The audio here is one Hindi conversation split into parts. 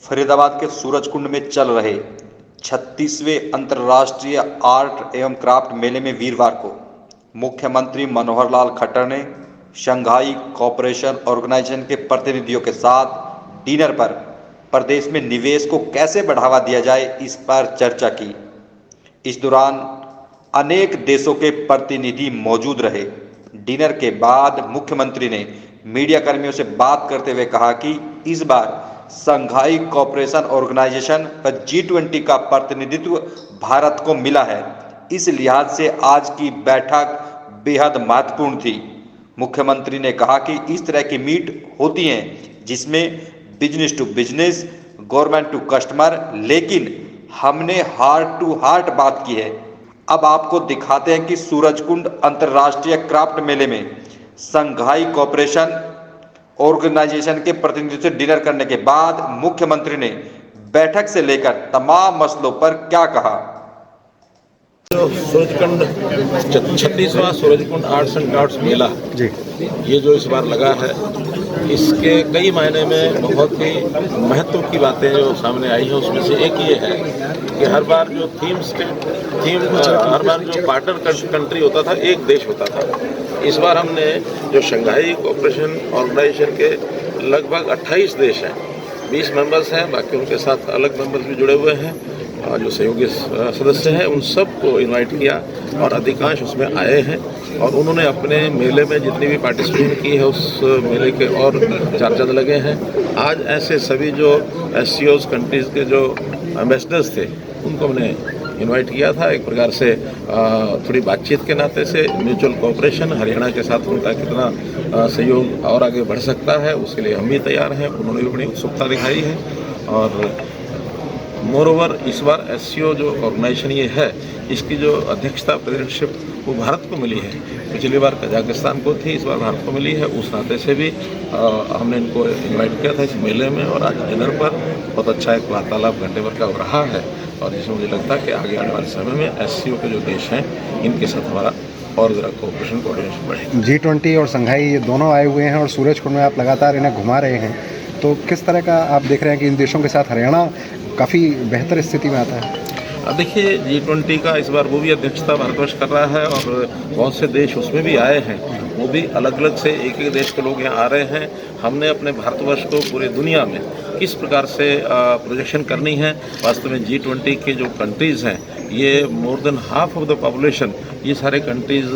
फरीदाबाद के सूरजकुंड में चल रहे 36वें अंतर्राष्ट्रीय आर्ट एवं क्राफ्ट मेले में वीरवार को मुख्यमंत्री मनोहर लाल खट्टर ने शंघाई कोऑपरेशन ऑर्गेनाइजेशन के प्रतिनिधियों के साथ डिनर पर प्रदेश में निवेश को कैसे बढ़ावा दिया जाए इस पर चर्चा की। इस दौरान अनेक देशों के प्रतिनिधि मौजूद रहे। डिनर के बाद मुख्यमंत्री ने मीडिया कर्मियों से बात करते हुए कहा कि इस बार शंघाई कोऑपरेशन ऑर्गेनाइजेशन पर G20 का प्रतिनिधित्व भारत को मिला है। इस लिहाज से आज की बैठक बेहद महत्वपूर्ण थी। मुख्यमंत्री ने कहा कि इस तरह की मीट होती हैं जिसमें business to business, government to customer, लेकिन हमने हार्ट टू हार्ट बात की है। अब आपको दिखाते हैं कि सूरजकुंड अंतर्राष्ट्रीय क्राफ्ट मेले में शंघाई कोऑपरेशन ऑर्गेनाइजेशन के प्रतिनिधियों से डिनर करने के बाद मुख्यमंत्री ने बैठक से लेकर तमाम मसलों पर क्या कहा। जो सूरजकुंड 36वां सूरजकुंड आर्ट्स एंड क्राफ्ट्स मेला जी, ये जो इस बार लगा है, इसके कई मायने में बहुत ही महत्व की बातें जो सामने आई हैं, उसमें से एक ये है कि हर बार जो हर बार जो पार्टनर कंट्री होता था, एक देश होता था। इस बार हमने जो शंघाई कोऑपरेशन ऑर्गेनाइजेशन के लगभग 28 देश हैं, 20 मेंबर्स हैं, बाकी उनके साथ अलग मेंबर्स भी जुड़े हुए हैं, जो सहयोगी सदस्य हैं, उन सबको इनवाइट किया और अधिकांश उसमें आए हैं और उन्होंने अपने मेले में जितनी भी पार्टिसिपेशन की है उस मेले के और चार चांद लगे हैं। आज ऐसे सभी जो SCOs कंट्रीज़ के जो एम्बेसडर्स थे उनको हमने इनवाइट किया था। एक प्रकार से थोड़ी बातचीत के नाते से म्यूचुअल कोऑपरेशन, हरियाणा के साथ उनका कितना सहयोग और आगे बढ़ सकता है, उसके लिए हम भी तैयार हैं। उन्होंने भी बड़ी उत्सुकता दिखाई है और मोरओवर इस बार SCO जो ऑर्गेनाइजेशन ये है, इसकी जो अध्यक्षता प्रेसिडेंटशिप वो भारत को मिली है। पिछली बार कजाकिस्तान को थी, इस बार भारत को मिली है। उस नाते से भी हमने इनको इनवाइट किया था इस मेले में और आज डिनर पर बहुत अच्छा एक वार्तालाप घंटे भर का रहा है और जिसमें मुझे लगता है कि आगे आने वाले समय में SCO के जो देश हैं इनके साथ हमारा और ज़रा कोऑपरेशन कोऑर्डिनेशन बढ़ेगा। G20 और शंघाई ये दोनों आए हुए हैं और सूरजकुंड में आप लगातार इन्हें घुमा रहे हैं, तो किस तरह का आप देख रहे हैं कि इन देशों के साथ हरियाणा काफ़ी बेहतर स्थिति में आता है? अब देखिए, G20 का इस बार वो भी अध्यक्षता भारतवर्ष कर रहा है और बहुत से देश उसमें भी आए हैं। वो भी अलग अलग से एक एक देश के लोग यहाँ आ रहे हैं। हमने अपने भारतवर्ष को पूरे दुनिया में किस प्रकार से प्रोजेक्शन करनी है। वास्तव में G20 के जो कंट्रीज़ हैं, ये more than half of the population ये सारे कंट्रीज़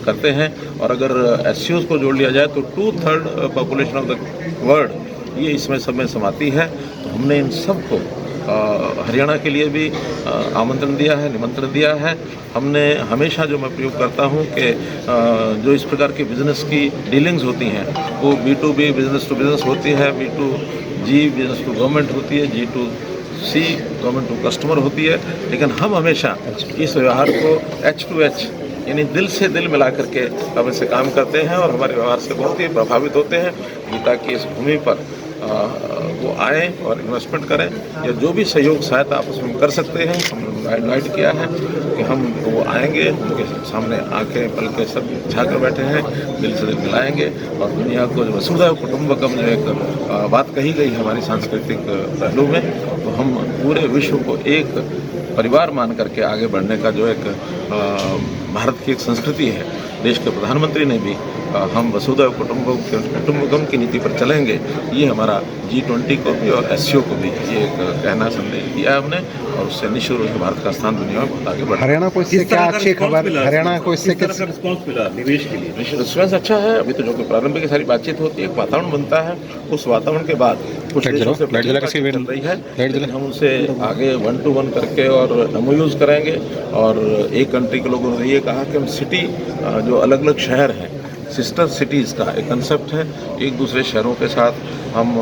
करते हैं और अगर SCOs को जोड़ लिया जाए तो 2/3 पॉपुलेशन ऑफ द वर्ल्ड ये इसमें सब में समाती है। तो हमने इन सब को हरियाणा के लिए भी आमंत्रण दिया है, निमंत्रण दिया है। हमने हमेशा जो मैं प्रयोग करता हूँ कि जो इस प्रकार की बिज़नेस की डीलिंग्स होती हैं वो B2B बिज़नेस टू बिज़नेस होती है, B2G बिज़नेस टू गवर्नमेंट होती है, G2C गवर्नमेंट टू कस्टमर होती है। लेकिन हम हमेशा इस व्यवहार को H2H यानी दिल से दिल मिला करके हम इससे काम करते हैं और हमारे व्यवहार से बहुत ही प्रभावित होते हैं ताकि इस भूमि पर वो आएँ और इन्वेस्टमेंट करें या जो भी सहयोग सहायता आप उसमें कर सकते हैं। हमने इनवाइट किया है कि हम वो आएंगे, उनके सामने आके पल के सब झाकर बैठे हैं, दिल से दिल मिलाएंगे और दुनिया को जो वसुधैव कुटुंबकम जो एक बात कही गई है हमारी सांस्कृतिक पहलू में, तो हम पूरे विश्व को एक परिवार मान करके आगे बढ़ने का जो एक भारत की एक संस्कृति है, देश के प्रधानमंत्री ने भी हम वसुधैव कुटुंबकम की नीति पर चलेंगे, ये हमारा G20 को भी और SCO को भी ये एक कहना संदेश दिया है हमने और उससे निश्चित रूप से भारत का स्थान दुनिया में बहुत आगे बढ़ा। हरियाणा को इससे क्या अच्छी खबर, हरियाणा को इससे किस तरह का रिस्पांस मिला निवेश के लिए? रिस्पांस अच्छा है। अभी तो जो कि प्रारंभिक सारी बातचीत होती है, एक वातावरण बनता है, उस वातावरण के बाद कुछ देशों से चल रही है, हम उनसे आगे 1-to-1 करके और MOUs करेंगे और एक कंट्री के लोगों ने ये कहा कि हम सिटी जो अलग अलग शहर हैं, सिस्टर सिटीज़ का एक कंसेप्ट है, एक दूसरे शहरों के साथ हम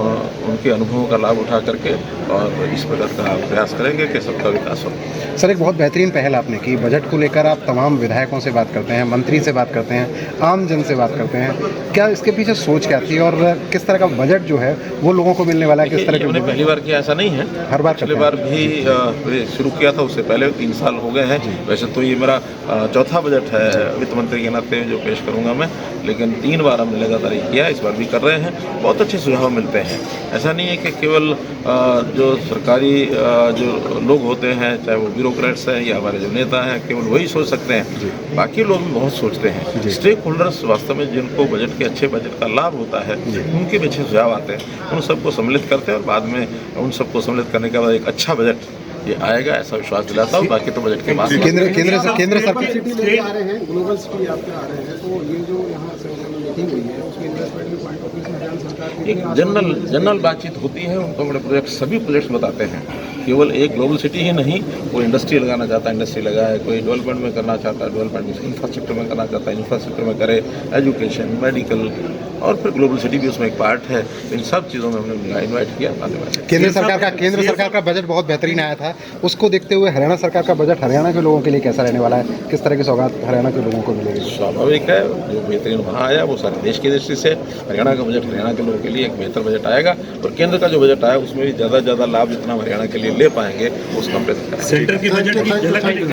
उनके अनुभवों का लाभ उठा करके और इस प्रकार का प्रयास करेंगे कि सबका विकास हो। सर, एक बहुत बेहतरीन पहल आपने की, बजट को लेकर आप तमाम विधायकों से बात करते हैं, मंत्री से बात करते हैं, आम जन से बात करते हैं, क्या इसके पीछे सोच क्या थी और किस तरह का बजट जो है वो लोगों को मिलने वाला है? किस तरह हमने पहली बार किया ऐसा नहीं है, हर बार पिछली बार भी शुरू किया था, उससे पहले 3 साल हो गए हैं। वैसे तो ये मेरा चौथा बजट है वित्त मंत्री के नाते जो पेश करूँगा मैं, लेकिन 3 बार हमने लगातार ये किया, इस बार भी कर रहे हैं। बहुत अच्छे सुझाव मिलते हैं। ऐसा नहीं है कि केवल जो सरकारी जो लोग होते हैं, चाहे वो ब्यूरोक्रेट्स हैं या हमारे जो नेता हैं, केवल वही सोच सकते हैं, बाकी लोग भी बहुत सोचते हैं। स्टेक होल्डर्स वास्तव में जिनको बजट के अच्छे बजट का लाभ होता है, उनके भी अच्छे सुझाव आते हैं, उन सबको सम्मिलित करते हैं और बाद में उन सबको सम्मिलित करने के बाद एक अच्छा बजट ये आएगा, ऐसा विश्वास दिलाता हूँ। बाकी तो बजट के बाद केंद्र सरकार सिटी लेके आ रहे हैं, ग्लोबल सिटी आपके आ रहे हैं, तो ये जो यहाँ से मीटिंग हुई है उसमें इन्वेस्टमेंट में पॉइंट ऑफ व्यू से हरियाणा सरकार की एक जनरल बातचीत होती है। उनको बड़े प्रोजेक्ट, सभी प्रोजेक्ट्स बताते हैं। केवल एक ग्लोबल सिटी ही नहीं, कोई इंडस्ट्री लगाना चाहता है इंडस्ट्री लगाए, कोई डेवलपमेंट में करना चाहता है डेवलपमेंट, इंफ्रास्ट्रक्चर में करना चाहता है इंफ्रास्ट्रक्चर में करे, एजुकेशन, मेडिकल, और फिर ग्लोबल सिटी भी उसमें एक पार्ट है। इन सब चीज़ों में हमने इन्वाइट किया। केंद्र सरकार का बजट बहुत बेहतरीन आया था, उसको देखते हुए हरियाणा सरकार का बजट हरियाणा के लोगों के लिए कैसा रहने वाला है? किस तरह की सौगात हरियाणा के लोगों को मिलेगी? स्वाभाविक है, जो बेहतरीन वहाँ आया वो सारे देश की दृष्टि से हरियाणा का बजट हरियाणा के लोगों के लिए एक बेहतर बजट आएगा। और केंद्र का जो बजट आया उसमें भी ज़्यादा लाभ जितना हरियाणा के लिए ले पाएंगे उसका प्रयत्न करेंगे। सेंटर की बजट की झलक